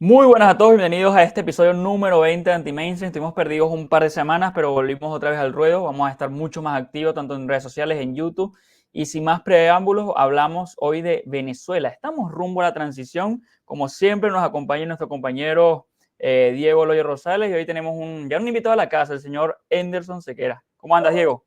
Muy buenas a todos, bienvenidos a este episodio número 20 de Anti-Mainstream. Estuvimos perdidos un par de semanas, pero volvimos otra vez al ruedo. Vamos a estar mucho más activos, tanto en redes sociales, en YouTube. Y sin más preámbulos, hablamos hoy de Venezuela. Estamos rumbo a la transición. Como siempre, nos acompaña nuestro compañero Diego Loyo Rosales. Y hoy tenemos ya un invitado a la casa, el señor Enderson Sequera. ¿Cómo andas, Diego?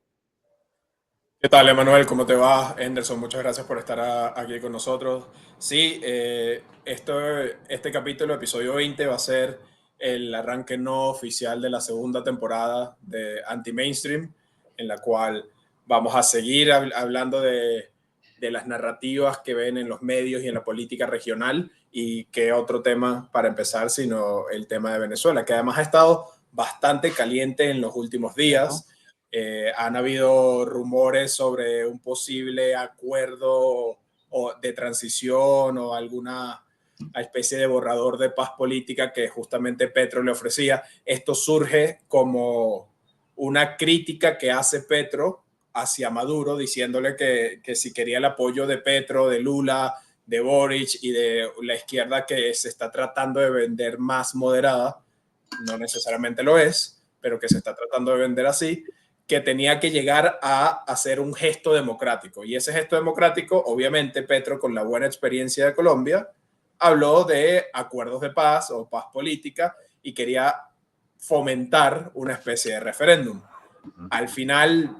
¿Qué tal, Emanuel? ¿Cómo te va? Anderson, muchas gracias por estar aquí con nosotros. Sí, este capítulo, episodio 20, va a ser el arranque no oficial de la segunda temporada de Anti-Mainstream, en la cual vamos a seguir hablando de las narrativas que ven en los medios y en la política regional, y qué otro tema para empezar sino el tema de Venezuela, que además ha estado bastante caliente en los últimos Cierto. días. Han habido rumores sobre un posible acuerdo de transición o alguna especie de borrador de paz política que justamente Petro le ofrecía. Esto surge como una crítica que hace Petro hacia Maduro, diciéndole que si quería el apoyo de Petro, de Lula, de Boric y de la izquierda que se está tratando de vender más moderada, no necesariamente lo es, pero que se está tratando de vender así, que tenía que llegar a hacer un gesto democrático. Y ese gesto democrático, obviamente, Petro, con la buena experiencia de Colombia, habló de acuerdos de paz o paz política y quería fomentar una especie de referéndum. Al final,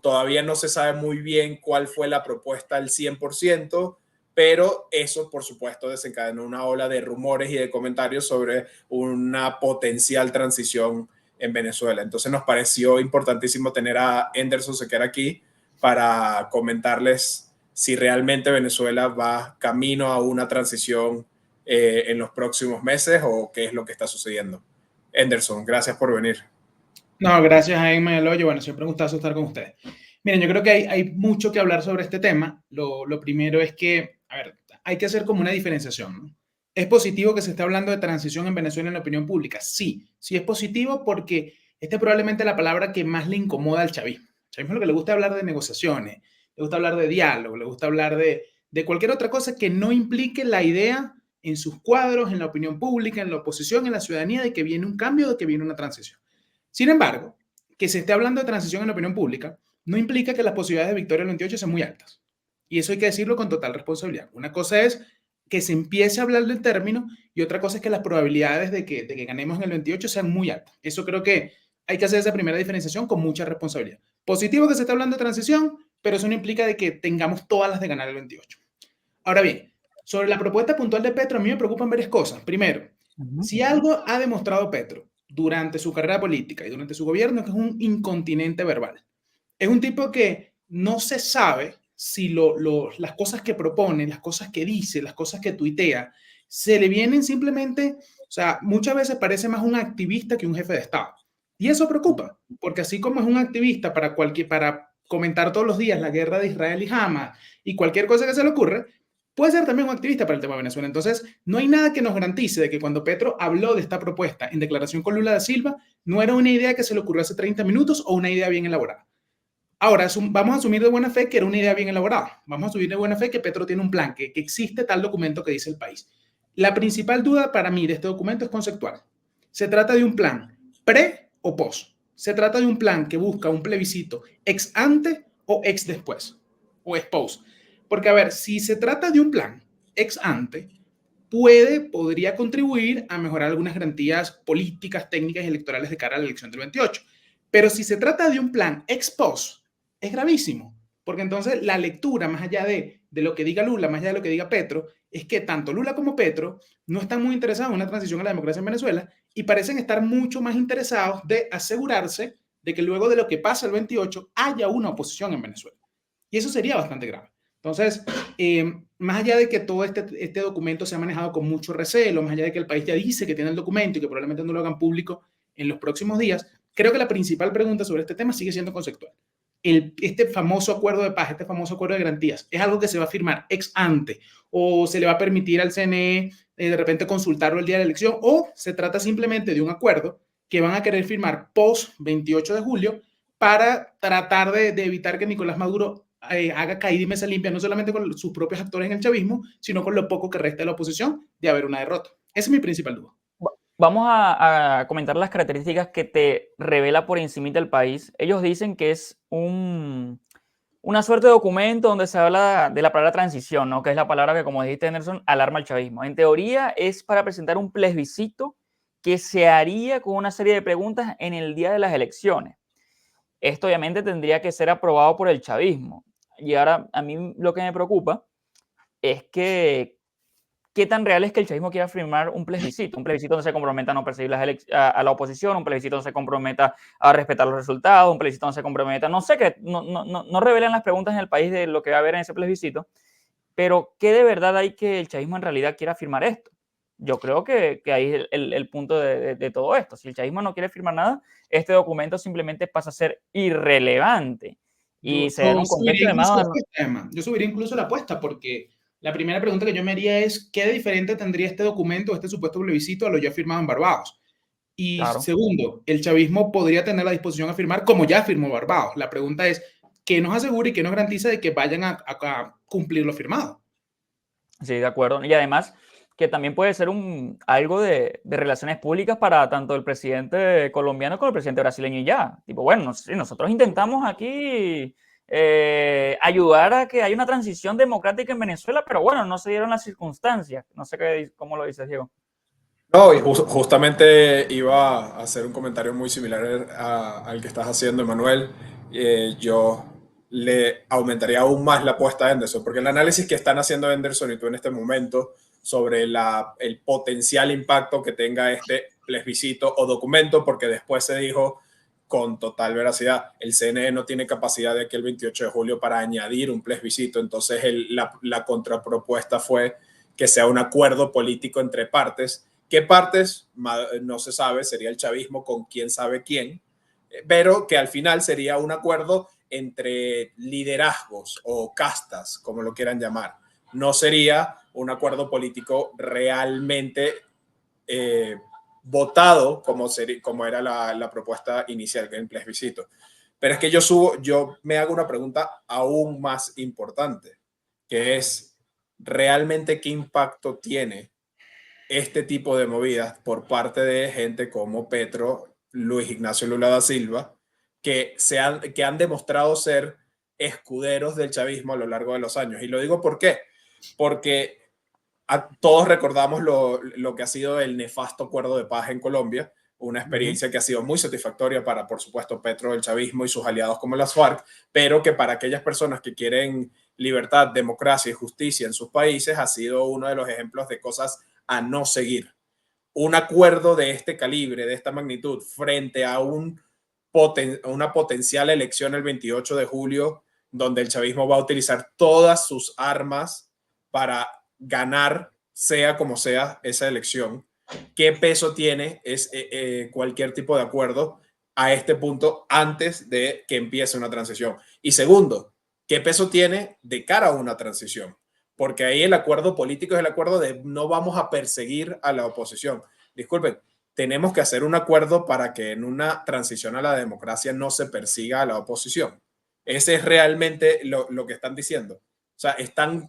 todavía no se sabe muy bien cuál fue la propuesta al 100%, pero eso, por supuesto, desencadenó una ola de rumores y de comentarios sobre una potencial transición en Venezuela. Entonces nos pareció importantísimo tener a Anderson Sequera aquí para comentarles si realmente Venezuela va camino a una transición en los próximos meses o qué es lo que está sucediendo. Anderson, gracias por venir. No, gracias a Emma y al Hoyo. Bueno, siempre un gustazo estar con ustedes. Miren, yo creo que hay mucho que hablar sobre este tema. Lo primero es que, a ver, hay que hacer como una diferenciación, ¿no? ¿Es positivo que se esté hablando de transición en Venezuela en la opinión pública? Sí, sí es positivo porque esta es probablemente la palabra que más le incomoda al chavismo. Al chavismo lo que le gusta hablar de negociaciones, le gusta hablar de diálogo, le gusta hablar de cualquier otra cosa que no implique la idea en sus cuadros, en la opinión pública, en la oposición, en la ciudadanía, de que viene un cambio, de que viene una transición. Sin embargo, que se esté hablando de transición en la opinión pública no implica que las posibilidades de victoria del 28 sean muy altas. Y eso hay que decirlo con total responsabilidad. Una cosa es que se empiece a hablar del término y otra cosa es que las probabilidades de que ganemos en el 28 sean muy altas. Eso creo que hay que hacer esa primera diferenciación con mucha responsabilidad. Positivo que se esté hablando de transición, pero eso no implica de que tengamos todas las de ganar el 28. Ahora bien, sobre la propuesta puntual de Petro, a mí me preocupan varias cosas. Primero, si algo ha demostrado Petro durante su carrera política y durante su gobierno, es que es un incontinente verbal. Es un tipo que no se sabe si las cosas que propone, las cosas que dice, las cosas que tuitea, se le vienen simplemente, o sea, muchas veces parece más un activista que un jefe de Estado. Y eso preocupa, porque así como es un activista para comentar todos los días la guerra de Israel y Hamas y cualquier cosa que se le ocurra, puede ser también un activista para el tema de Venezuela. Entonces, no hay nada que nos garantice de que cuando Petro habló de esta propuesta en declaración con Lula da Silva, no era una idea que se le ocurrió hace 30 minutos o una idea bien elaborada. Ahora, vamos a asumir de buena fe que era una idea bien elaborada. Vamos a asumir de buena fe que Petro tiene un plan, que existe tal documento que dice el país. La principal duda para mí de este documento es conceptual. ¿Se trata de un plan pre o post? ¿Se trata de un plan que busca un plebiscito ex ante o ex después? O ex post. Porque, a ver, si se trata de un plan ex ante, podría contribuir a mejorar algunas garantías políticas, técnicas y electorales de cara a la elección del 28. Pero si se trata de un plan ex post, es gravísimo, porque entonces la lectura, más allá de lo que diga Lula, más allá de lo que diga Petro, es que tanto Lula como Petro no están muy interesados en una transición a la democracia en Venezuela y parecen estar mucho más interesados de asegurarse de que luego de lo que pasa el 28 haya una oposición en Venezuela. Y eso sería bastante grave. Entonces, más allá de que todo este documento se ha manejado con mucho recelo, más allá de que el país ya dice que tiene el documento y que probablemente no lo hagan público en los próximos días, creo que la principal pregunta sobre este tema sigue siendo conceptual. Este famoso acuerdo de paz, este famoso acuerdo de garantías, ¿es algo que se va a firmar ex ante o se le va a permitir al CNE de repente consultarlo el día de la elección o se trata simplemente de un acuerdo que van a querer firmar post 28 de julio para tratar de evitar que Nicolás Maduro haga caída y mesa limpia, no solamente con sus propios actores en el chavismo, sino con lo poco que resta de la oposición de haber una derrota? Esa es mi principal duda. Vamos a comentar las características que te revela por encima del país. Ellos dicen que es una suerte de documento donde se habla de la palabra transición, ¿no? Que es la palabra que, como dijiste, Nelson, alarma al chavismo. En teoría es para presentar un plebiscito que se haría con una serie de preguntas en el día de las elecciones. Esto obviamente tendría que ser aprobado por el chavismo. Y ahora a mí lo que me preocupa es que qué tan real es que el chavismo quiera firmar un plebiscito donde se comprometa a no perseguir a la oposición, un plebiscito donde se comprometa a respetar los resultados, un plebiscito donde se comprometa, no sé, que no revelan las preguntas en el país de lo que va a haber en ese plebiscito, pero ¿qué de verdad hay que el chavismo en realidad quiera firmar esto? Yo creo que ahí es el punto de todo esto. Si el chavismo no quiere firmar nada, este documento simplemente pasa a ser irrelevante y se da en un contexto de más... Yo subiría incluso la apuesta porque la primera pregunta que yo me haría es ¿qué de diferente tendría este documento, este supuesto plebiscito a lo ya firmado en Barbados? Y Claro. segundo, el chavismo podría tener la disposición a firmar como ya firmó Barbados. La pregunta es, ¿qué nos asegura y qué nos garantiza de que vayan a cumplir lo firmado? Sí, de acuerdo. Y además que también puede ser algo de relaciones públicas para tanto el presidente colombiano como el presidente brasileño y ya. Tipo, bueno, sí, nosotros intentamos aquí ayudar a que haya una transición democrática en Venezuela, pero bueno, no se dieron las circunstancias. No sé cómo lo dices, Diego. No, y justamente iba a hacer un comentario muy similar al que estás haciendo, Emanuel. Yo le aumentaría aún más la apuesta a Henderson, porque el análisis que están haciendo Henderson y tú en este momento sobre el potencial impacto que tenga este plebiscito o documento, porque después se dijo con total veracidad, el CNE no tiene capacidad de aquí el 28 de julio para añadir un plebiscito, entonces la contrapropuesta fue que sea un acuerdo político entre partes. ¿Qué partes? No se sabe, sería el chavismo con quién sabe quién, pero que al final sería un acuerdo entre liderazgos o castas, como lo quieran llamar. No sería un acuerdo político realmente votado como era la propuesta inicial, que es el plebiscito. Pero es que yo me hago una pregunta aún más importante, que es, ¿realmente qué impacto tiene este tipo de movidas por parte de gente como Petro, Luis Ignacio Lula da Silva, que han demostrado ser escuderos del chavismo a lo largo de los años? Y lo digo ¿por qué? Porque todos recordamos lo que ha sido el nefasto acuerdo de paz en Colombia, una experiencia que ha sido muy satisfactoria para, por supuesto, Petro, el chavismo y sus aliados como las FARC, pero que para aquellas personas que quieren libertad, democracia y justicia en sus países ha sido uno de los ejemplos de cosas a no seguir. Un acuerdo de este calibre, de esta magnitud, frente a una potencial elección el 28 de julio, donde el chavismo va a utilizar todas sus armas para ganar, sea como sea, esa elección. ¿Qué peso tiene cualquier tipo de acuerdo a este punto antes de que empiece una transición? Y segundo, ¿qué peso tiene de cara a una transición? Porque ahí el acuerdo político es el acuerdo de no vamos a perseguir a la oposición. Disculpen, tenemos que hacer un acuerdo para que en una transición a la democracia no se persiga a la oposición. Ese es realmente lo que están diciendo. O sea, están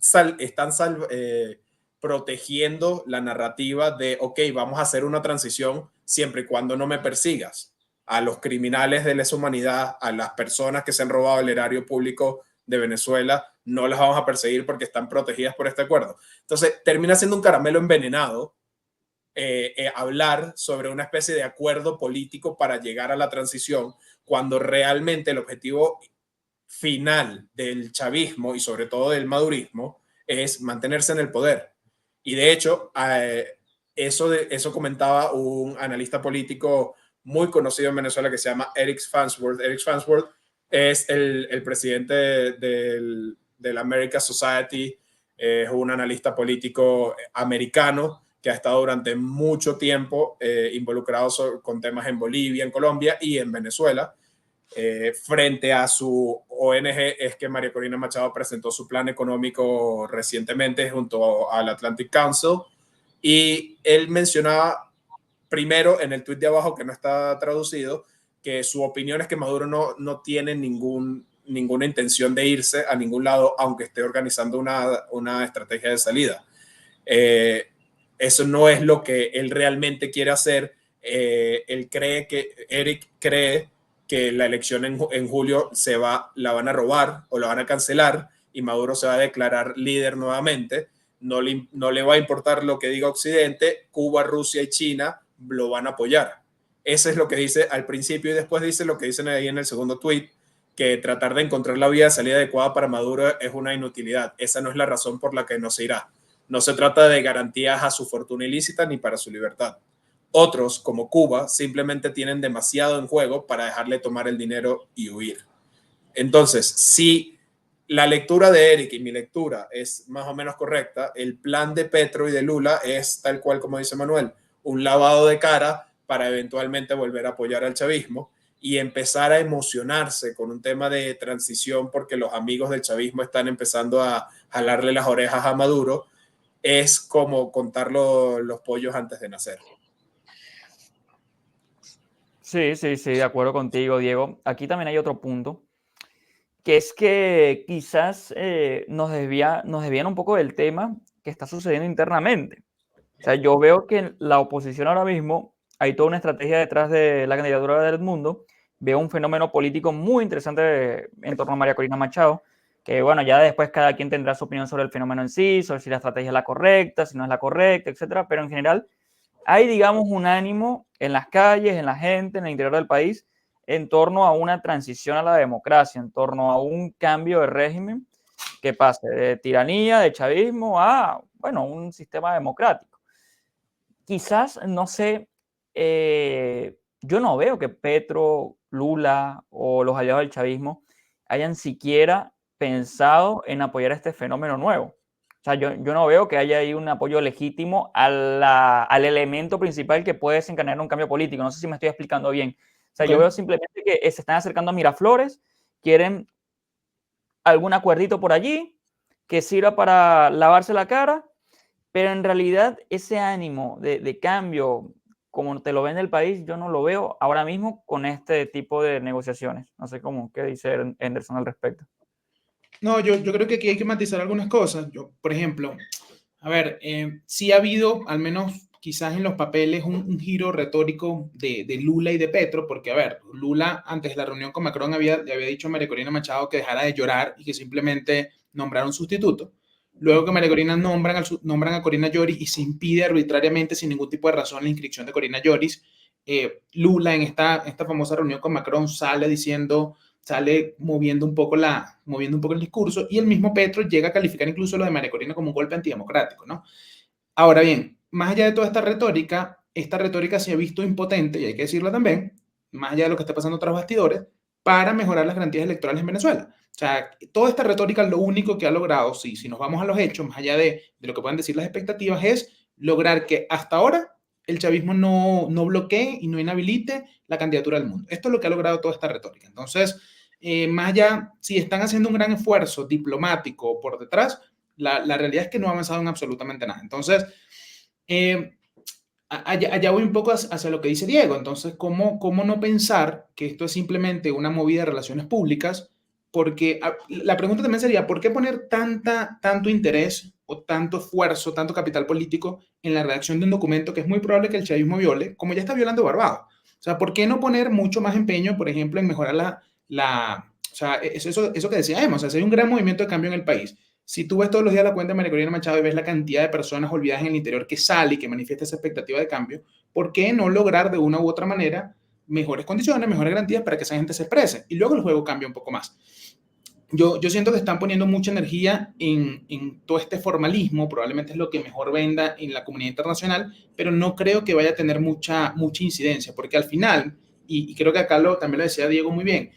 protegiendo la narrativa de, ok, vamos a hacer una transición siempre y cuando no me persigas. A los criminales de lesa humanidad, a las personas que se han robado el erario público de Venezuela, no las vamos a perseguir porque están protegidas por este acuerdo. Entonces, termina siendo un caramelo envenenado hablar sobre una especie de acuerdo político para llegar a la transición, cuando realmente el objetivo final del chavismo y sobre todo del madurismo es mantenerse en el poder. Y de hecho, eso comentaba un analista político muy conocido en Venezuela que se llama Eric Farnsworth. Eric Farnsworth es el presidente del American Society, es un analista político americano que ha estado durante mucho tiempo involucrado con temas en Bolivia, en Colombia y en Venezuela. Frente a su ONG es que María Corina Machado presentó su plan económico recientemente junto al Atlantic Council, y él mencionaba primero en el tuit de abajo, que no está traducido, que su opinión es que Maduro no tiene ninguna intención de irse a ningún lado, aunque esté organizando una estrategia de salida. Eso no es lo que él realmente quiere hacer. Eric cree que la elección en julio la van a robar o la van a cancelar y Maduro se va a declarar líder nuevamente. No le va a importar lo que diga Occidente. Cuba, Rusia y China lo van a apoyar. Eso es lo que dice al principio y después dice lo que dicen ahí en el segundo tweet, que tratar de encontrar la vía de salida adecuada para Maduro es una inutilidad. Esa no es la razón por la que no se irá. No se trata de garantías a su fortuna ilícita ni para su libertad. Otros, como Cuba, simplemente tienen demasiado en juego para dejarle tomar el dinero y huir. Entonces, si la lectura de Eric y mi lectura es más o menos correcta, el plan de Petro y de Lula es tal cual como dice Manuel, un lavado de cara para eventualmente volver a apoyar al chavismo y empezar a emocionarse con un tema de transición porque los amigos del chavismo están empezando a jalarle las orejas a Maduro, es como contar los pollos antes de nacer. Sí, sí, sí, de acuerdo contigo, Diego. Aquí también hay otro punto, que es que quizás nos desvían un poco del tema que está sucediendo internamente. O sea, yo veo que en la oposición ahora mismo hay toda una estrategia detrás de la candidatura de Edmundo. Veo un fenómeno político muy interesante en torno a María Corina Machado, que bueno, ya después cada quien tendrá su opinión sobre el fenómeno en sí, sobre si la estrategia es la correcta, si no es la correcta, etcétera, pero en general hay, digamos, un ánimo en las calles, en la gente, en el interior del país, en torno a una transición a la democracia, en torno a un cambio de régimen que pase de tiranía, de chavismo a, bueno, un sistema democrático. Quizás, no sé, yo no veo que Petro, Lula o los aliados del chavismo hayan siquiera pensado en apoyar este fenómeno nuevo. O sea, yo no veo que haya ahí un apoyo legítimo al elemento principal que puede desencadenar un cambio político. No sé si me estoy explicando bien. O sea, yo veo simplemente que se están acercando a Miraflores, quieren algún acuerdito por allí que sirva para lavarse la cara, pero en realidad ese ánimo de cambio, como te lo ve en el país, yo no lo veo ahora mismo con este tipo de negociaciones. No sé cómo, qué dice Anderson al respecto. No, yo creo que aquí hay que matizar algunas cosas. Por ejemplo, a ver, sí ha habido, al menos quizás en los papeles, un giro retórico de Lula y de Petro, porque, a ver, Lula antes de la reunión con Macron le había dicho a María Corina Machado que dejara de llorar y que simplemente nombrara un sustituto. Luego que María Corina nombran a Corina Lloris y se impide arbitrariamente, sin ningún tipo de razón, la inscripción de Corina Lloris, Lula en esta famosa reunión con Macron sale moviendo un poco el discurso y el mismo Petro llega a calificar incluso lo de María Corina como un golpe antidemocrático, ¿no? Ahora bien, más allá de toda esta retórica se ha visto impotente, y hay que decirlo también, más allá de lo que está pasando tras bastidores, para mejorar las garantías electorales en Venezuela. O sea, toda esta retórica lo único que ha logrado, si nos vamos a los hechos, más allá de lo que puedan decir las expectativas, es lograr que hasta ahora el chavismo no bloquee y no inhabilite la candidatura del mundo. Esto es lo que ha logrado toda esta retórica. Entonces, más allá, si están haciendo un gran esfuerzo diplomático por detrás, la realidad es que no ha avanzado en absolutamente nada. Entonces, allá voy un poco hacia lo que dice Diego. Entonces, ¿cómo no pensar que esto es simplemente una movida de relaciones públicas? Porque la pregunta también sería, ¿por qué poner tanto interés o tanto esfuerzo, tanto capital político en la redacción de un documento que es muy probable que el chavismo viole, como ya está violando Barbados? O sea, ¿por qué no poner mucho más empeño, por ejemplo, en mejorar o sea, eso que decíamos, o sea, si hay un gran movimiento de cambio en el país, si tú ves todos los días la cuenta de María Corina Machado y ves la cantidad de personas olvidadas en el interior que sale y que manifiesta esa expectativa de cambio, ¿por qué no lograr de una u otra manera mejores condiciones, mejores garantías para que esa gente se exprese? Y luego el juego cambia un poco más. Yo siento que están poniendo mucha energía en todo este formalismo, probablemente es lo que mejor venda en la comunidad internacional, pero no creo que vaya a tener mucha incidencia, porque al final, y creo que acá también lo decía Diego muy bien,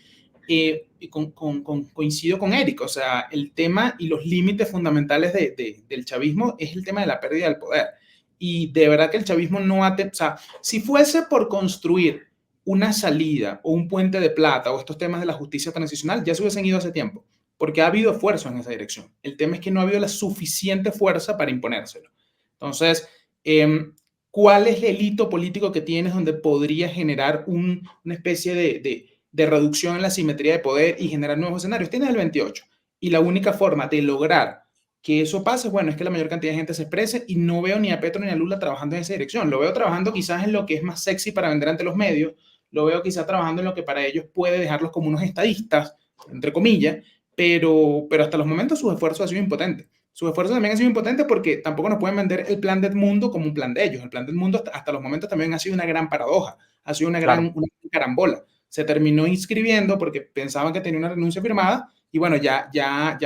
coincido con Eric, o sea, el tema y los límites fundamentales del chavismo es el tema de la pérdida del poder. Y de verdad que el chavismo no ha... O sea, si fuese por construir una salida o un puente de plata o estos temas de la justicia transicional, ya se hubiesen ido hace tiempo, porque ha habido esfuerzo en esa dirección. El tema es que no ha habido la suficiente fuerza para imponérselo. Entonces, ¿cuál es el hito político que tienes donde podría generar una especie de reducción en la simetría de poder y generar nuevos escenarios? Tienes el 28. Y la única forma de lograr que eso pase, bueno, es que la mayor cantidad de gente se exprese y no veo ni a Petro ni a Lula trabajando en esa dirección. Lo veo trabajando quizás en lo que es más sexy para vender ante los medios, lo veo quizás trabajando en lo que para ellos puede dejarlos como unos estadistas, entre comillas, pero hasta los momentos sus esfuerzos han sido impotentes. Sus esfuerzos también han sido impotentes porque tampoco nos pueden vender el plan del mundo como un plan de ellos. El plan del mundo hasta los momentos también ha sido una gran paradoja, ha sido una gran carambola. Se terminó inscribiendo porque pensaban que tenía una renuncia firmada y bueno, ya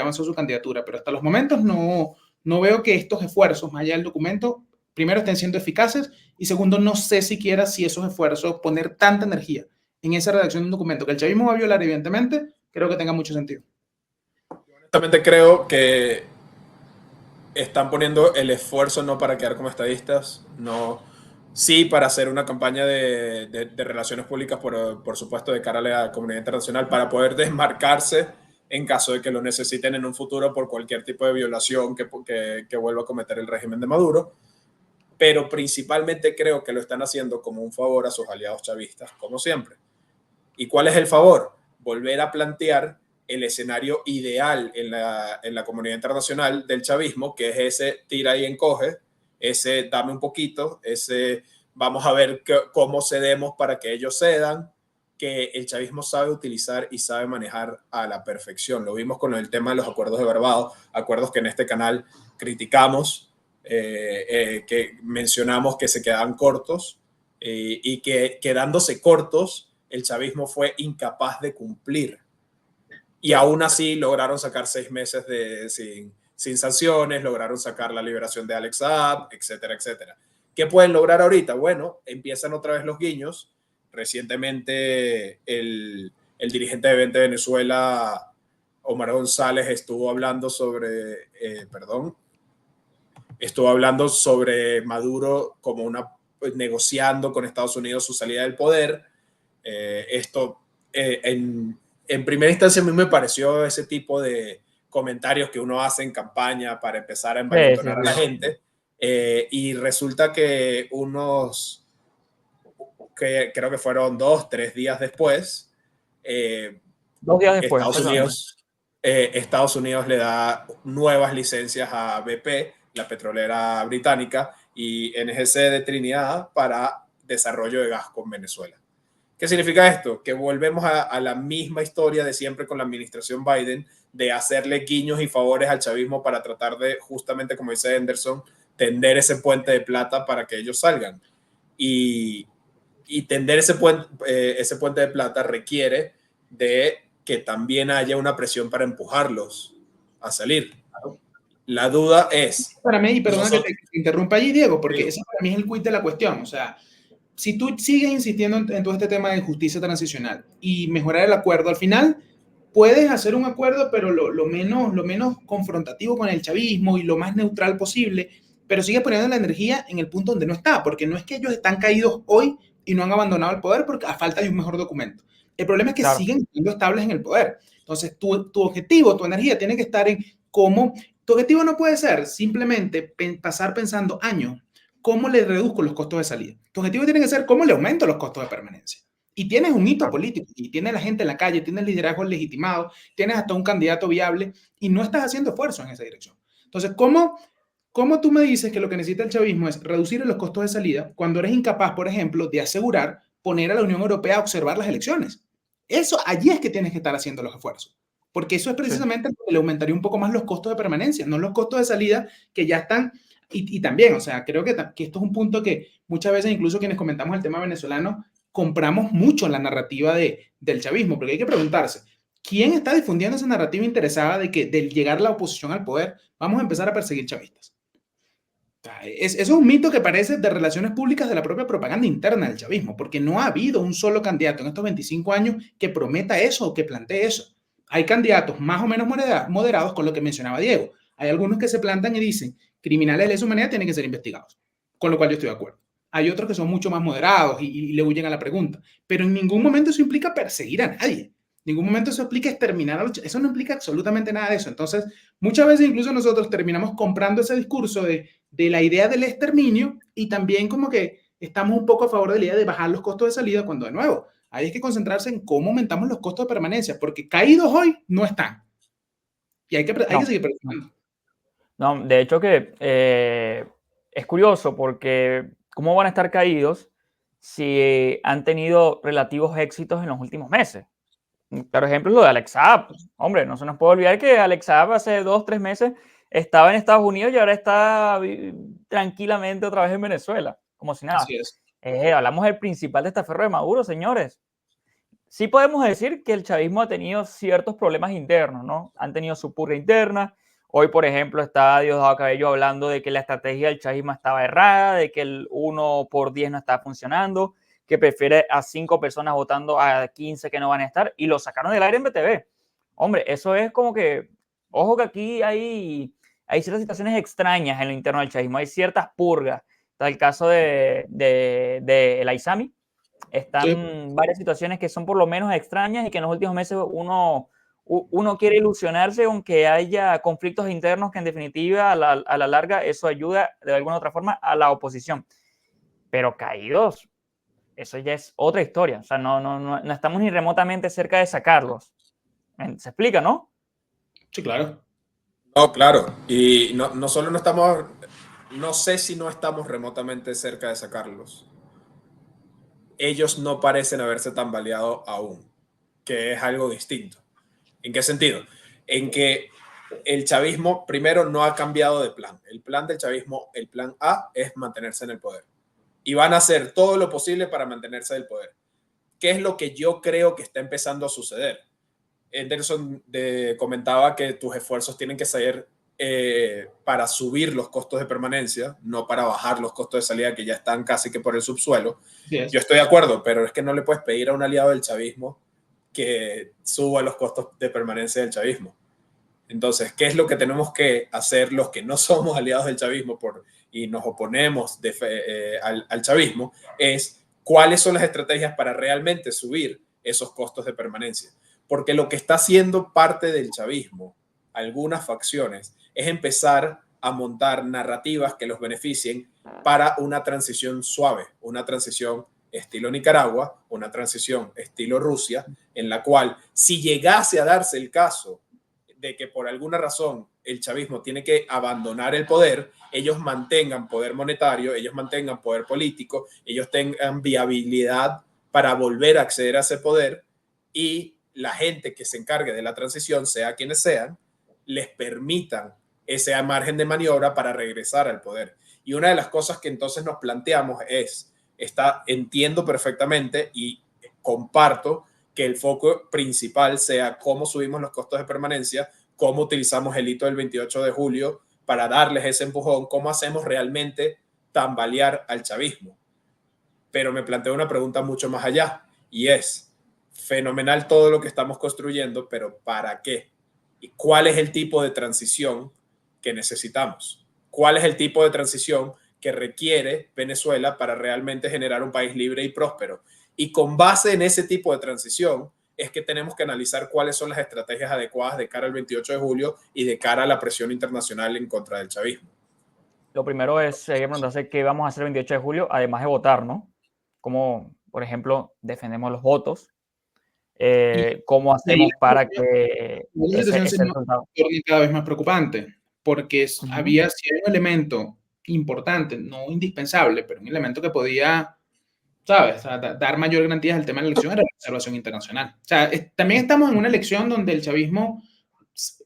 avanzó su candidatura, pero hasta los momentos no veo que estos esfuerzos, más allá del documento, primero estén siendo eficaces y segundo, no sé siquiera si esos esfuerzos, poner tanta energía en esa redacción de un documento que el chavismo va a violar evidentemente, creo que tenga mucho sentido. Honestamente creo que están poniendo el esfuerzo no para quedar como estadistas, no, sí para hacer una campaña de relaciones públicas, por supuesto, de cara a la comunidad internacional, para poder desmarcarse en caso de que lo necesiten en un futuro por cualquier tipo de violación que vuelva a cometer el régimen de Maduro. Pero principalmente creo que lo están haciendo como un favor a sus aliados chavistas, como siempre. ¿Y cuál es el favor? Volver a plantear el escenario ideal en la comunidad internacional del chavismo, que es ese tira y encoge, ese dame un poquito, ese vamos a ver cómo cedemos para que ellos cedan, que el chavismo sabe utilizar y sabe manejar a la perfección. Lo vimos con el tema de los acuerdos de Barbados, acuerdos que en este canal criticamos, que mencionamos que se quedaban cortos y que quedándose cortos, el chavismo fue incapaz de cumplir. Y aún así lograron sacar 6 meses sin sanciones, lograron sacar la liberación de Alex Saab, etcétera, etcétera. ¿Qué pueden lograr ahorita? Bueno, empiezan otra vez los guiños. Recientemente el dirigente de 20 Venezuela, Omar González, estuvo hablando sobre Maduro como negociando con Estados Unidos su salida del poder. En primera instancia a mí me pareció ese tipo de comentarios que uno hace en campaña para empezar a envalentonar a la gente, y resulta que creo que fueron 2-3 días después, 2 días después, Estados Unidos le da nuevas licencias a BP, la petrolera británica, y NGC de Trinidad para desarrollo de gas con Venezuela. ¿Qué significa esto? Que volvemos a la misma historia de siempre con la administración Biden, de hacerle guiños y favores al chavismo para tratar de, justamente como dice Henderson, tender ese puente de plata para que ellos salgan. Y tender ese puente de plata requiere de que también haya una presión para empujarlos a salir. La duda es... Para mí, y perdona que te interrumpa allí, Diego, porque ese para mí es el quid de la cuestión. O sea, si tú sigues insistiendo en todo este tema de justicia transicional y mejorar el acuerdo, al final puedes hacer un acuerdo, pero lo menos confrontativo con el chavismo y lo más neutral posible, pero sigue poniendo la energía en el punto donde no está, porque no es que ellos están caídos hoy y no han abandonado el poder porque a falta de un mejor documento. El problema es que siguen siendo estables en el poder. Entonces, tu objetivo, tu energía tiene que estar en cómo... Tu objetivo no puede ser simplemente pasar pensando años, ¿cómo le reduzco los costos de salida? Tu objetivo tiene que ser cómo le aumento los costos de permanencia. Y tienes un hito político, y tienes la gente en la calle, tienes liderazgo legitimado, tienes hasta un candidato viable, y no estás haciendo esfuerzo en esa dirección. Entonces, ¿cómo tú me dices que lo que necesita el chavismo es reducir los costos de salida cuando eres incapaz, por ejemplo, de asegurar poner a la Unión Europea a observar las elecciones? Eso, allí es que tienes que estar haciendo los esfuerzos. Porque eso es precisamente lo que le aumentaría un poco más los costos de permanencia, no los costos de salida que ya están. Y también, o sea, creo que esto es un punto que muchas veces, incluso quienes comentamos el tema venezolano, compramos mucho la narrativa del chavismo, porque hay que preguntarse, ¿quién está difundiendo esa narrativa interesada de que del llegar la oposición al poder vamos a empezar a perseguir chavistas? Eso es un mito que parece de relaciones públicas de la propia propaganda interna del chavismo, porque no ha habido un solo candidato en estos 25 años que prometa eso o que plantee eso. Hay candidatos más o menos moderados con lo que mencionaba Diego. Hay algunos que se plantan y dicen, criminales de lesa humanidad tienen que ser investigados, con lo cual yo estoy de acuerdo. Hay otros que son mucho más moderados y le huyen a la pregunta, pero en ningún momento eso implica perseguir a nadie. En ningún momento eso implica exterminar a los... Eso no implica absolutamente nada de eso. Entonces, muchas veces incluso nosotros terminamos comprando ese discurso de la idea del exterminio y también como que estamos un poco a favor de la idea de bajar los costos de salida cuando, de nuevo, hay que concentrarse en cómo aumentamos los costos de permanencia, porque caídos hoy no están. Y hay que seguir presionando. No, de hecho que es curioso porque ¿cómo van a estar caídos si han tenido relativos éxitos en los últimos meses? Un claro ejemplo es lo de Alex Saab. Hombre, no se nos puede olvidar que Alex Saab hace 2 o 3 meses estaba en Estados Unidos y ahora está tranquilamente otra vez en Venezuela, como si nada. Así es. Hablamos del principal testaferro de Maduro, señores. Sí podemos decir que el chavismo ha tenido ciertos problemas internos, ¿no? Han tenido su purga interna. Hoy, por ejemplo, está Diosdado Cabello hablando de que la estrategia del chavismo estaba errada, de que el 1 por 10 no está funcionando, que prefiere a 5 personas votando a 15 que no van a estar, y lo sacaron del aire en BTV. Hombre, eso es como que, ojo que aquí hay ciertas situaciones extrañas en lo interno del chavismo, hay ciertas purgas. Está el caso de el Aizami. Sí. Están varias situaciones que son por lo menos extrañas y que en los últimos meses uno quiere ilusionarse aunque haya conflictos internos que en definitiva a la larga eso ayuda de alguna otra forma a la oposición. Pero caídos, eso ya es otra historia. O sea, no estamos ni remotamente cerca de sacarlos. ¿Se explica, no? Sí, claro. No, claro. Y no solo no estamos, no sé si no estamos remotamente cerca de sacarlos. Ellos no parecen haberse tambaleado aún, que es algo distinto. ¿En qué sentido? En que el chavismo, primero, no ha cambiado de plan. El plan del chavismo, el plan A, es mantenerse en el poder. Y van a hacer todo lo posible para mantenerse en el poder. ¿Qué es lo que yo creo que está empezando a suceder? Anderson comentaba que tus esfuerzos tienen que ser para subir los costos de permanencia, no para bajar los costos de salida que ya están casi que por el subsuelo. Yo estoy de acuerdo, pero es que no le puedes pedir a un aliado del chavismo que suba los costos de permanencia del chavismo. Entonces, ¿qué es lo que tenemos que hacer los que no somos aliados del chavismo y nos oponemos al chavismo? Es cuáles son las estrategias para realmente subir esos costos de permanencia. Porque lo que está haciendo parte del chavismo, algunas facciones, es empezar a montar narrativas que los beneficien para una transición suave, una transición estilo Nicaragua, una transición estilo Rusia, en la cual si llegase a darse el caso de que por alguna razón el chavismo tiene que abandonar el poder, ellos mantengan poder monetario, ellos mantengan poder político, ellos tengan viabilidad para volver a acceder a ese poder y la gente que se encargue de la transición, sea quienes sean, les permitan ese margen de maniobra para regresar al poder. Y una de las cosas que entonces nos planteamos es, entiendo perfectamente y comparto que el foco principal sea cómo subimos los costos de permanencia, cómo utilizamos el hito del 28 de julio para darles ese empujón, cómo hacemos realmente tambalear al chavismo. Pero me planteo una pregunta mucho más allá y es, fenomenal todo lo que estamos construyendo, pero ¿para qué? ¿Y cuál es el tipo de transición que necesitamos? ¿Cuál es el tipo de transición que requiere Venezuela para realmente generar un país libre y próspero? Y con base en ese tipo de transición es que tenemos que analizar cuáles son las estrategias adecuadas de cara al 28 de julio y de cara a la presión internacional en contra del chavismo. Lo primero es preguntarse qué vamos a hacer el 28 de julio, además de votar, ¿no? Como, por ejemplo, defendemos los votos, cómo hacemos para que la situación se ese resultado. torne cada vez más preocupante, porque Uh -huh. había si hay un elemento importante, no indispensable, pero un elemento que podía, ¿sabes?, o sea, dar mayor garantías al tema de la elección era la observación internacional. O sea, también estamos en una elección donde el chavismo,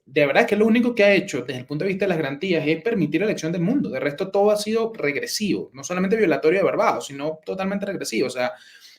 de verdad que lo único que ha hecho desde el punto de vista de las garantías es permitir la elección del mundo. De resto, todo ha sido regresivo, no solamente violatorio de Barbados, sino totalmente regresivo. O sea,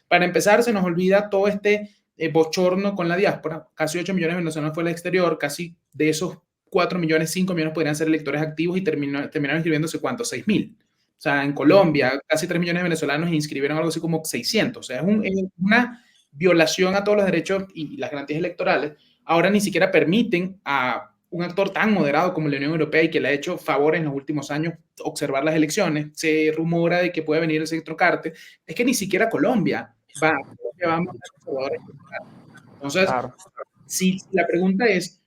para empezar, se nos olvida todo este bochorno con la diáspora. Casi 8 millones de venezolanos fue al exterior, casi de esos 4 millones, 5 millones podrían ser electores activos y terminaron inscribiéndose, ¿cuántos? 6.000. O sea, en Colombia, casi 3 millones de venezolanos inscribieron algo así como 600. O sea, es una violación a todos los derechos y las garantías electorales. Ahora ni siquiera permiten a un actor tan moderado como la Unión Europea y que le ha hecho favores en los últimos años observar las elecciones. Se rumora de que puede venir el centro Carte. Es que ni siquiera Colombia va a mandar observadores. Entonces, claro, si la pregunta es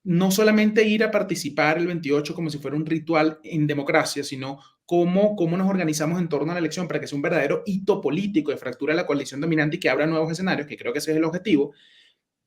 no solamente ir a participar el 28 como si fuera un ritual en democracia, sino cómo nos organizamos en torno a la elección para que sea un verdadero hito político de fractura de la coalición dominante y que abra nuevos escenarios, que creo que ese es el objetivo,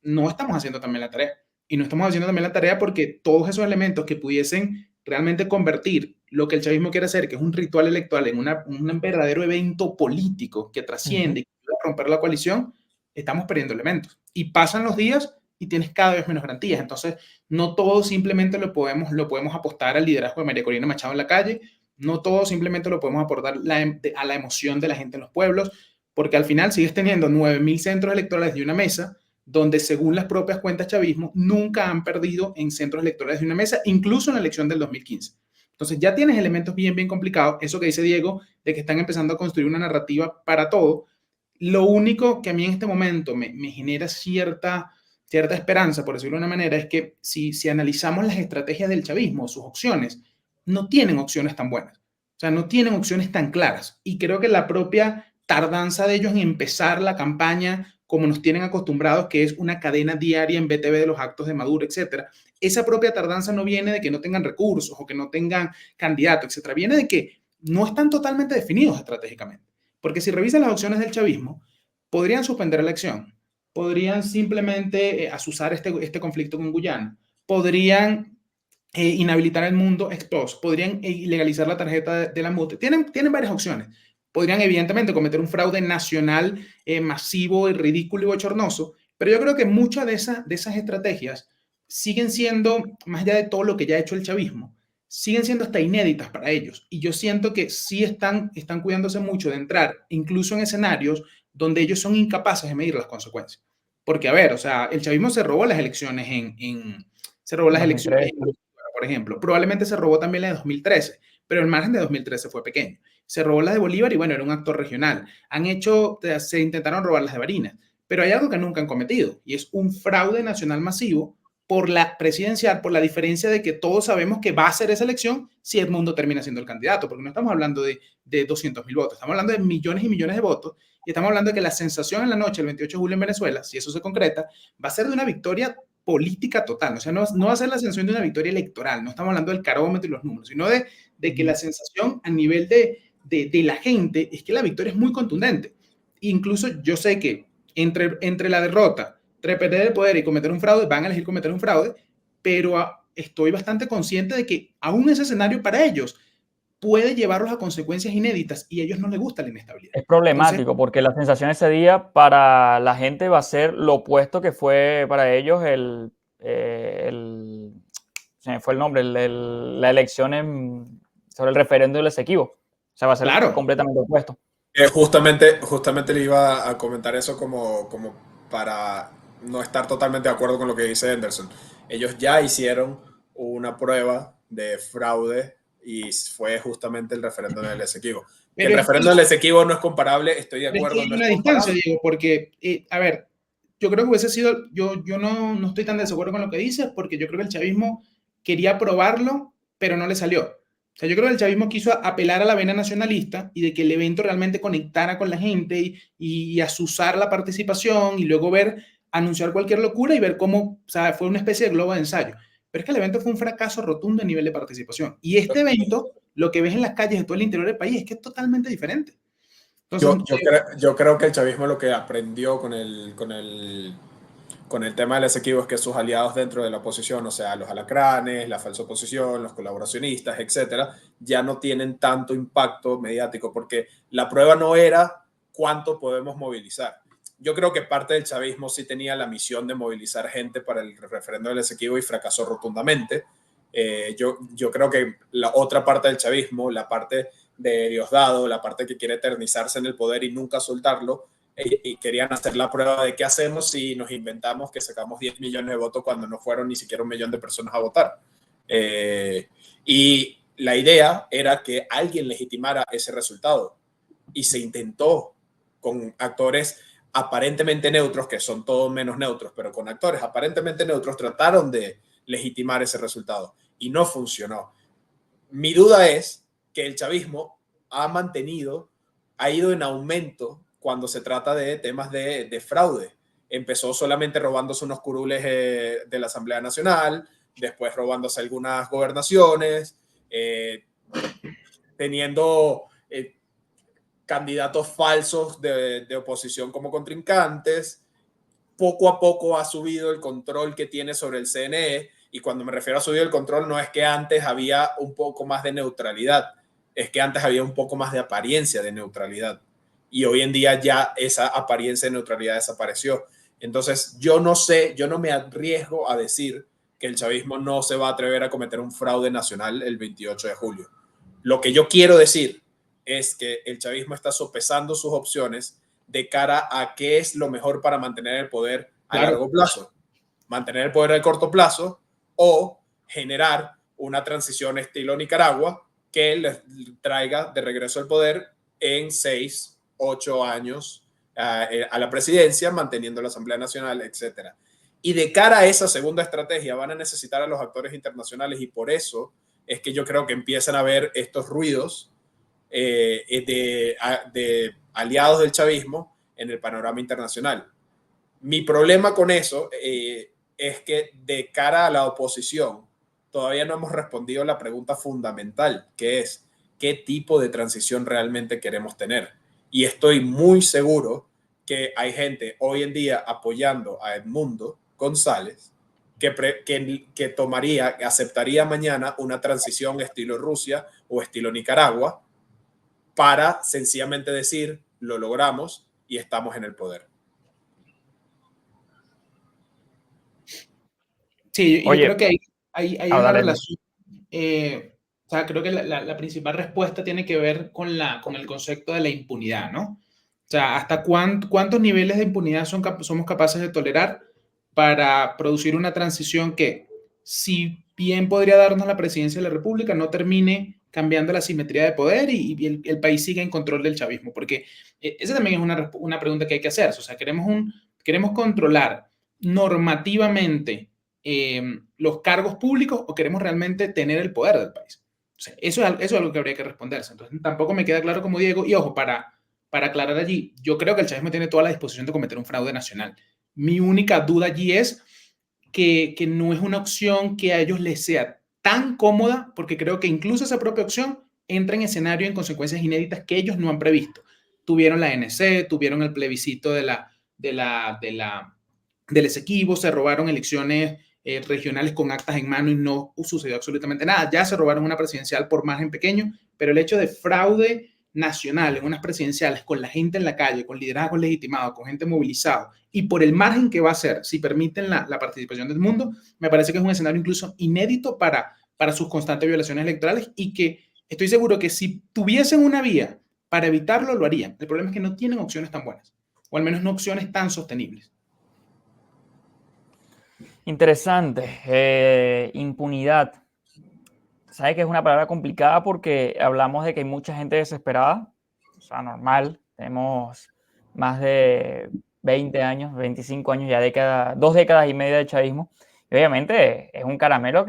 no estamos haciendo también la tarea. Y no estamos haciendo también la tarea porque todos esos elementos que pudiesen realmente convertir lo que el chavismo quiere hacer, que es un ritual electoral, en un verdadero evento político que trasciende y que puede romper la coalición, estamos perdiendo elementos. Y pasan los días y tienes cada vez menos garantías. Entonces, no todo simplemente lo podemos apostar al liderazgo de María Corina Machado en la calle, no todo simplemente lo podemos aportar a la emoción de la gente en los pueblos, porque al final sigues teniendo 9.000 centros electorales de una mesa, donde según las propias cuentas chavismo, nunca han perdido en centros electorales de una mesa, incluso en la elección del 2015. Entonces ya tienes elementos bien, bien complicados. Eso que dice Diego, de que están empezando a construir una narrativa para todo. Lo único que a mí en este momento me genera cierta esperanza, por decirlo de una manera, es que si analizamos las estrategias del chavismo, sus opciones, no tienen opciones tan buenas. O sea, no tienen opciones tan claras. Y creo que la propia tardanza de ellos en empezar la campaña como nos tienen acostumbrados, que es una cadena diaria en BTV de los actos de Maduro, etcétera, esa propia tardanza no viene de que no tengan recursos o que no tengan candidatos, etcétera. Viene de que no están totalmente definidos estratégicamente. Porque si revisan las opciones del chavismo, podrían suspender la elección, podrían simplemente azuzar este conflicto con Guyana, podrían inhabilitar el mundo ex post, podrían ilegalizar la tarjeta de la MUTE. Tienen varias opciones. Podrían, evidentemente, cometer un fraude nacional masivo, y ridículo y bochornoso, pero yo creo que muchas de esas estrategias siguen siendo, más allá de todo lo que ya ha hecho el chavismo, siguen siendo hasta inéditas para ellos. Y yo siento que sí están cuidándose mucho de entrar, incluso en escenarios donde ellos son incapaces de medir las consecuencias. Porque, a ver, o sea, el chavismo se robó las elecciones se robó las 2003. elecciones en, por ejemplo. Probablemente se robó también la de 2013, pero el margen de 2013 fue pequeño. Se robó las de Bolívar y bueno, era un actor regional. Se intentaron robar las de Barinas, pero hay algo que nunca han cometido y es un fraude nacional masivo por la presidencial, por la diferencia de que todos sabemos que va a ser esa elección si Edmundo termina siendo el candidato, porque no estamos hablando de 200.000 votos, estamos hablando de millones y millones de votos, y estamos hablando de que la sensación en la noche, el 28 de julio en Venezuela, si eso se concreta, va a ser de una victoria política total, o sea, no va a ser la sensación de una victoria electoral, no estamos hablando del carómetro y los números, sino de que la sensación a nivel de la gente es que la victoria es muy contundente. Incluso yo sé que entre la derrota, perder el poder y cometer un fraude, van a elegir cometer un fraude, pero estoy bastante consciente de que aún ese escenario para ellos puede llevarlos a consecuencias inéditas y a ellos no les gusta la inestabilidad. Es problemático porque la sensación ese día para la gente va a ser lo opuesto que fue para ellos se me fue el nombre, la elección sobre el referéndum del Esequibo. O sea, va a ser Claro. completamente opuesto. Justamente le iba a comentar eso como para no estar totalmente de acuerdo con lo que dice Henderson. Ellos ya hicieron una prueba de fraude y fue justamente el referéndum del Esequibo. Que el referéndum del Esequibo no es comparable, estoy de acuerdo. Es que no hay una distancia, Diego, porque, a ver, yo creo que hubiese sido, yo no estoy tan de desacuerdo con lo que dices, porque yo creo que el chavismo quería probarlo, pero no le salió. O sea, yo creo que el chavismo quiso apelar a la vena nacionalista y de que el evento realmente conectara con la gente y azuzar la participación y luego anunciar cualquier locura y ver cómo, o sea, fue una especie de globo de ensayo. Pero es que el evento fue un fracaso rotundo a nivel de participación. Y este evento, lo que ves en las calles de todo el interior del país es que es totalmente diferente. Entonces, yo creo que el chavismo lo que aprendió con el tema del Esequibo es que sus aliados dentro de la oposición, o sea, los alacranes, la falsa oposición, los colaboracionistas, etcétera, ya no tienen tanto impacto mediático porque la prueba no era cuánto podemos movilizar. Yo creo que parte del chavismo sí tenía la misión de movilizar gente para el referéndum del Esequibo y fracasó rotundamente. Yo creo que la otra parte del chavismo, la parte de Diosdado, la parte que quiere eternizarse en el poder y nunca soltarlo, y querían hacer la prueba de qué hacemos si nos inventamos que sacamos 10 millones de votos cuando no fueron ni siquiera 1 millón de personas a votar. Y la idea era que alguien legitimara ese resultado y se intentó con actores aparentemente neutros, que son todos menos neutros, pero con actores aparentemente neutros trataron de legitimar ese resultado y no funcionó. Mi duda es que el chavismo ha ido en aumento cuando se trata de temas de fraude. Empezó solamente robándose unos curules de la Asamblea Nacional, después robándose algunas gobernaciones, teniendo candidatos falsos de oposición como contrincantes. Poco a poco ha subido el control que tiene sobre el CNE Y cuando me refiero a subir el control, no es que antes había un poco más de neutralidad, es que antes había un poco más de apariencia de neutralidad. Y hoy en día ya esa apariencia de neutralidad desapareció. Entonces, yo no sé, yo no me arriesgo a decir que el chavismo no se va a atrever a cometer un fraude nacional el 28 de julio. Lo que yo quiero decir es que el chavismo está sopesando sus opciones de cara a qué es lo mejor para mantener el poder a largo plazo. Mantener el poder a corto plazo o generar una transición estilo Nicaragua que les traiga de regreso al poder en 6, 8 años a la presidencia, manteniendo la Asamblea Nacional, etcétera. Y de cara a esa segunda estrategia van a necesitar a los actores internacionales y por eso es que yo creo que empiezan a haber estos ruidos de aliados del chavismo en el panorama internacional. Mi problema con eso es que de cara a la oposición todavía no hemos respondido a la pregunta fundamental, que es ¿qué tipo de transición realmente queremos tener? Y estoy muy seguro que hay gente hoy en día apoyando a Edmundo González que tomaría, aceptaría mañana una transición estilo Rusia o estilo Nicaragua para sencillamente decir, lo logramos y estamos en el poder. Sí, yo creo Oye, que hay una dale. relación. O sea, creo que la principal respuesta tiene que ver con el concepto de la impunidad, ¿no? O sea, ¿hasta cuántos niveles de impunidad somos capaces de tolerar para producir una transición que, si bien podría darnos la presidencia de la República, no termine cambiando la simetría de poder y el país siga en control del chavismo? Porque esa también es una pregunta que hay que hacerse. O sea, queremos controlar normativamente los cargos públicos o queremos realmente tener el poder del país. O sea, eso es algo que habría que responderse. Entonces, tampoco me queda claro como Diego. Y ojo, para aclarar allí, yo creo que el chavismo tiene toda la disposición de cometer un fraude nacional. Mi única duda allí es que no es una opción que a ellos les sea tan cómoda, porque creo que incluso esa propia opción entra en escenario en consecuencias inéditas que ellos no han previsto. Tuvieron la ANC, tuvieron el plebiscito del Esequibo, se robaron elecciones regionales con actas en mano y no sucedió absolutamente nada. Ya se robaron una presidencial por margen pequeño, pero el hecho de fraude nacional en unas presidenciales con la gente en la calle, con liderazgo legitimado, con gente movilizada y por el margen que va a ser si permiten la participación del mundo, me parece que es un escenario incluso inédito para sus constantes violaciones electorales y que estoy seguro que si tuviesen una vía para evitarlo, lo harían. El problema es que no tienen opciones tan buenas, o al menos no opciones tan sostenibles. Interesante. Impunidad. Sabes que es una palabra complicada porque hablamos de que hay mucha gente desesperada. O sea, normal. Tenemos más de 20 años, 25 años, ya 2 décadas y media de chavismo. Y obviamente es un caramelo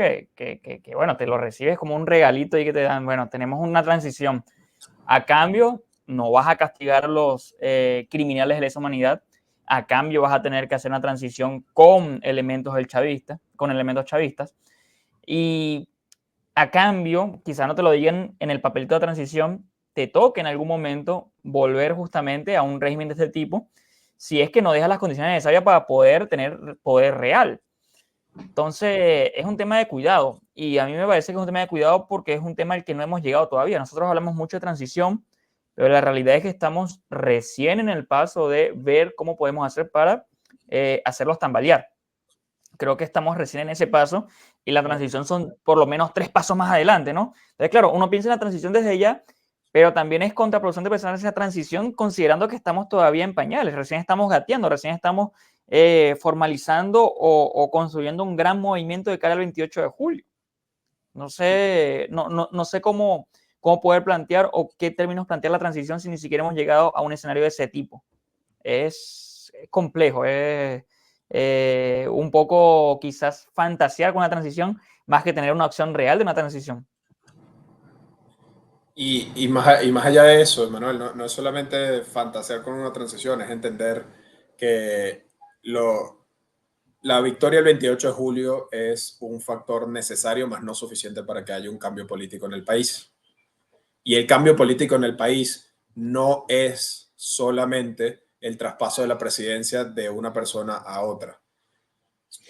bueno, te lo recibes como un regalito y que te dan, bueno, tenemos una transición. A cambio, no vas a castigar a los criminales de lesa humanidad. A cambio, vas a tener que hacer una transición con elementos chavistas. Y a cambio, quizá no te lo digan en el papelito de transición, te toque en algún momento volver justamente a un régimen de este tipo, si es que no dejas las condiciones necesarias para poder tener poder real. Entonces, es un tema de cuidado. Y a mí me parece que es un tema de cuidado porque es un tema al que no hemos llegado todavía. Nosotros hablamos mucho de transición, pero la realidad es que estamos recién en el paso de ver cómo podemos hacer para hacerlos tambalear. Creo que estamos recién en ese paso y la transición son por lo menos 3 pasos más adelante, ¿no? Entonces, claro, uno piensa en la transición desde ya, pero también es contraproducente pensar en esa transición considerando que estamos todavía en pañales, recién estamos gateando, recién estamos formalizando o construyendo un gran movimiento de cara al 28 de julio. No sé, no sé cómo poder plantear o qué términos plantear la transición si ni siquiera hemos llegado a un escenario de ese tipo. Es complejo, es un poco quizás fantasear con la transición más que tener una opción real de una transición. Y más allá de eso, Manuel, no es solamente fantasear con una transición, es entender que la victoria el 28 de julio es un factor necesario, más no suficiente para que haya un cambio político en el país. Y el cambio político en el país no es solamente el traspaso de la presidencia de una persona a otra.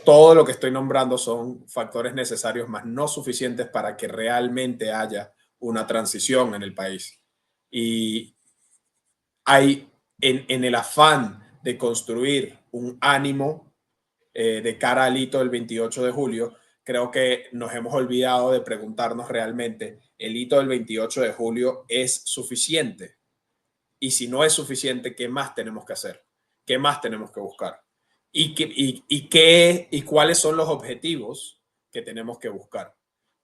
Todo lo que estoy nombrando son factores necesarios, más no suficientes para que realmente haya una transición en el país. Y hay, en el afán de construir un ánimo de cara al hito del 28 de julio, creo que nos hemos olvidado de preguntarnos realmente, ¿el hito del 28 de julio es suficiente? Y si no es suficiente, ¿qué más tenemos que hacer? ¿Qué más tenemos que buscar? ¿Y cuáles son los objetivos que tenemos que buscar?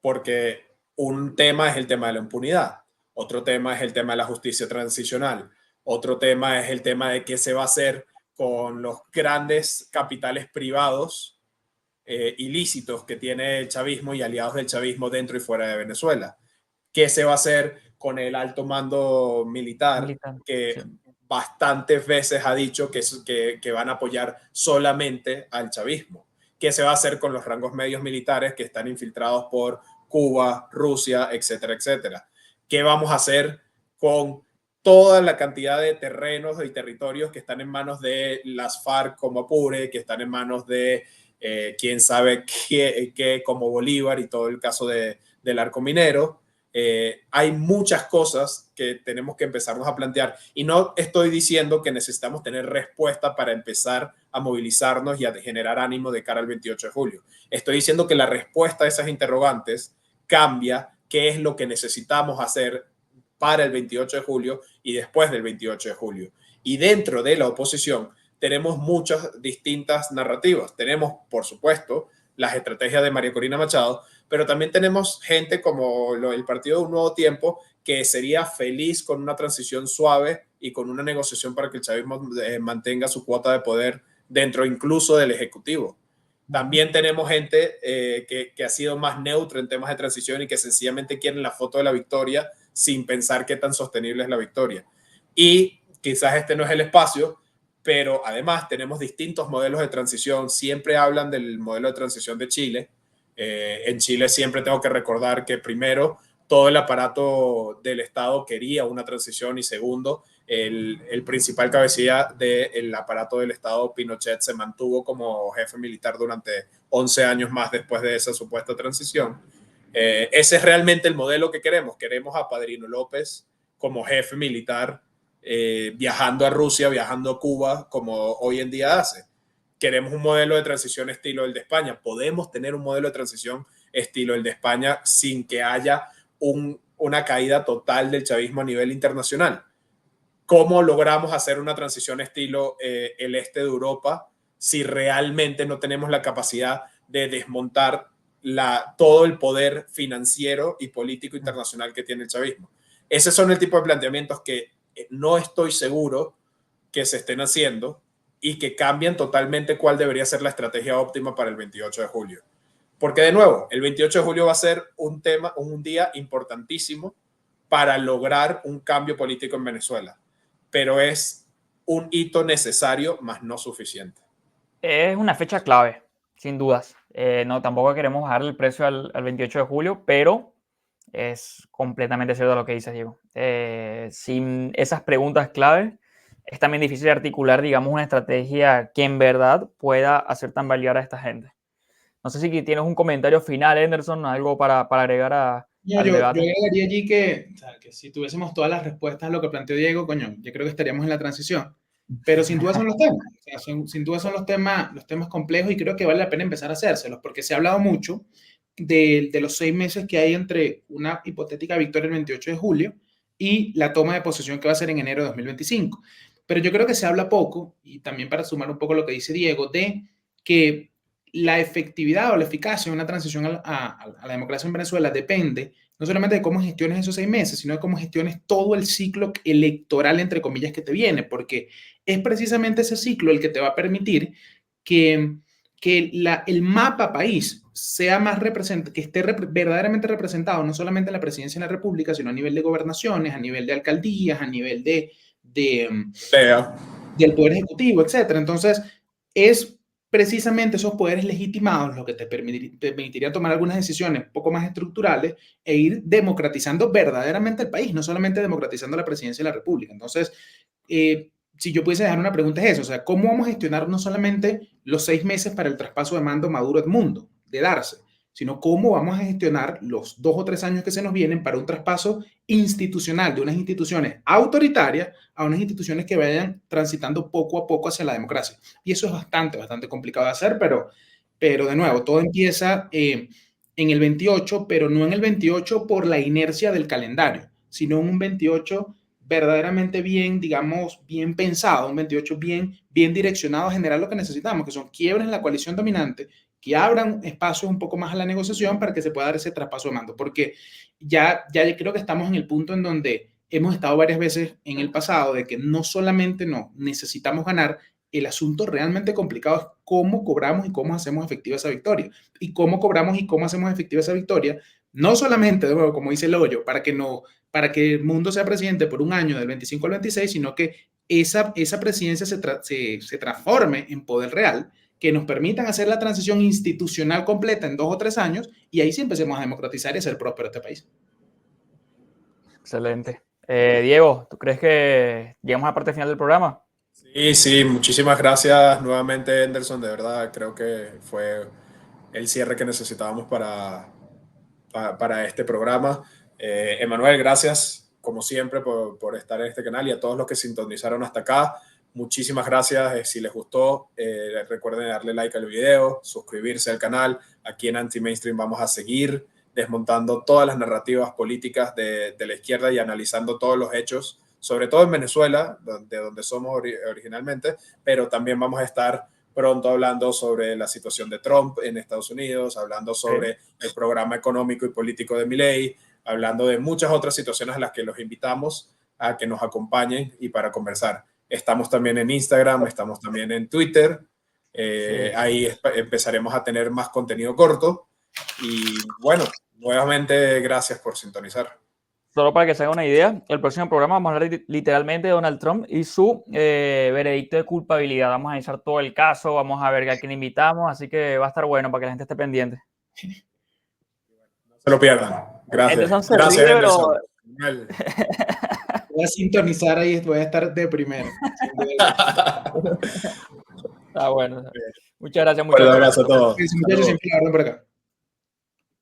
Porque un tema es el tema de la impunidad, otro tema es el tema de la justicia transicional, otro tema es el tema de qué se va a hacer con los grandes capitales privados ilícitos que tiene el chavismo y aliados del chavismo dentro y fuera de Venezuela. ¿Qué se va a hacer con el alto mando militar que Sí. bastantes veces ha dicho que van a apoyar solamente al chavismo? ¿Qué se va a hacer con los rangos medios militares que están infiltrados por Cuba, Rusia, etcétera, etcétera? ¿Qué vamos a hacer con toda la cantidad de terrenos y territorios que están en manos de las FARC como Apure, que están en manos de quién sabe qué, como Bolívar y todo el caso del arco minero? Hay muchas cosas que tenemos que empezarnos a plantear y no estoy diciendo que necesitamos tener respuesta para empezar a movilizarnos y a generar ánimo de cara al 28 de julio. Estoy diciendo que la respuesta a esas interrogantes cambia qué es lo que necesitamos hacer para el 28 de julio y después del 28 de julio. Y dentro de la oposición tenemos muchas distintas narrativas. Tenemos, por supuesto, las estrategias de María Corina Machado, pero también tenemos gente como el Partido de un Nuevo Tiempo que sería feliz con una transición suave y con una negociación para que el chavismo mantenga su cuota de poder dentro incluso del Ejecutivo. También tenemos gente que ha sido más neutra en temas de transición y que sencillamente quieren la foto de la victoria sin pensar qué tan sostenible es la victoria. Y quizás este no es el espacio, pero además tenemos distintos modelos de transición. Siempre hablan del modelo de transición de Chile. En Chile siempre tengo que recordar que primero todo el aparato del Estado quería una transición y segundo, el principal cabecilla del aparato del Estado, Pinochet, se mantuvo como jefe militar durante 11 años más después de esa supuesta transición. Ese es realmente el modelo que queremos. Queremos a Padrino López como jefe militar viajando a Rusia, viajando a Cuba, como hoy en día hace. Queremos un modelo de transición estilo el de España. Podemos tener un modelo de transición estilo el de España sin que haya una caída total del chavismo a nivel internacional. ¿Cómo logramos hacer una transición estilo el este de Europa si realmente no tenemos la capacidad de desmontar todo el poder financiero y político internacional que tiene el chavismo? Esos son el tipo de planteamientos que no estoy seguro que se estén haciendo y que cambian totalmente cuál debería ser la estrategia óptima para el 28 de julio. Porque de nuevo, el 28 de julio va a ser un día importantísimo para lograr un cambio político en Venezuela, pero es un hito necesario, más no suficiente. Es una fecha clave, sin dudas. No, tampoco queremos bajar el precio al 28 de julio, pero es completamente cierto lo que dices, Diego. Sin esas preguntas clave, es también difícil articular, digamos, una estrategia que en verdad pueda hacer tambalear a esta gente. No sé si tienes un comentario final, Anderson, algo para agregar al Yo debate. agregaría allí que, o sea, que si tuviésemos todas las respuestas a lo que planteó Diego, coño, yo creo que estaríamos en la transición. Pero sin duda son los temas, o sea, sin duda son los temas complejos y creo que vale la pena empezar a hacérselos, porque se ha hablado mucho de los 6 meses que hay entre una hipotética victoria el 28 de julio y la toma de posesión que va a ser en enero de 2025. Pero yo creo que se habla poco, y también para sumar un poco lo que dice Diego, de que la efectividad o la eficacia de una transición a la democracia en Venezuela depende no solamente de cómo gestiones esos 6 meses, sino de cómo gestiones todo el ciclo electoral, entre comillas, que te viene, porque es precisamente ese ciclo el que te va a permitir que el mapa país sea más que esté verdaderamente representado, no solamente en la presidencia de la República, sino a nivel de gobernaciones, a nivel de alcaldías, a nivel del Poder Ejecutivo, etcétera. Entonces, es precisamente esos poderes legitimados lo que te permitiría tomar algunas decisiones un poco más estructurales e ir democratizando verdaderamente el país, no solamente democratizando la presidencia de la República. Entonces, si yo pudiese dejar una pregunta es eso, o sea, ¿cómo vamos a gestionar no solamente los 6 meses para el traspaso de mando Maduro-Edmundo, de darse, sino cómo vamos a gestionar los 2 o 3 años que se nos vienen para un traspaso institucional de unas instituciones autoritarias a unas instituciones que vayan transitando poco a poco hacia la democracia? Y eso es bastante complicado de hacer, pero de nuevo, todo empieza en el 28, pero no en el 28 por la inercia del calendario, sino en un 28 verdaderamente bien, digamos, bien pensado, un 28 bien direccionado a generar lo que necesitamos, que son quiebres en la coalición dominante, que abran espacios un poco más a la negociación para que se pueda dar ese traspaso de mando, porque ya creo que estamos en el punto en donde hemos estado varias veces en el pasado de que no solamente no necesitamos ganar, el asunto realmente complicado es cómo cobramos y cómo hacemos efectiva esa victoria. Y cómo cobramos y cómo hacemos efectiva esa victoria, no solamente, de nuevo, como dice el hoyo, para que el mundo sea presidente por un año del 25 al 26, sino que esa presidencia se transforme en poder real, que nos permitan hacer la transición institucional completa en 2 o 3 años, y ahí sí empecemos a democratizar y hacer próspero este país. Excelente. Diego, ¿tú crees que llegamos a la parte final del programa? Sí, muchísimas gracias nuevamente, Anderson. De verdad, creo que fue el cierre que necesitábamos para este programa. Emanuel, gracias como siempre por estar en este canal, y a todos los que sintonizaron hasta acá. Muchísimas gracias. Si les gustó, recuerden darle like al video, suscribirse al canal. Aquí en Anti-Mainstream vamos a seguir desmontando todas las narrativas políticas de la izquierda y analizando todos los hechos, sobre todo en Venezuela, de donde somos originalmente, pero también vamos a estar pronto hablando sobre la situación de Trump en Estados Unidos, hablando sobre el programa económico y político de Milei, hablando de muchas otras situaciones a las que los invitamos a que nos acompañen y para conversar. Estamos también en Instagram, estamos también en Twitter. Ahí empezaremos a tener más contenido corto. Y bueno, nuevamente gracias por sintonizar. Solo para que se haga una idea, el próximo programa vamos a hablar literalmente de Donald Trump y su veredicto de culpabilidad. Vamos a analizar todo el caso, vamos a ver a quién invitamos, así que va a estar bueno para que la gente esté pendiente. No se lo pierdan. Gracias. Gracias, Henderson. Voy a sintonizar ahí, voy a estar de primero. Está bueno. Muchas gracias. Un abrazo a todos. Muchachos, siempre la orden por acá.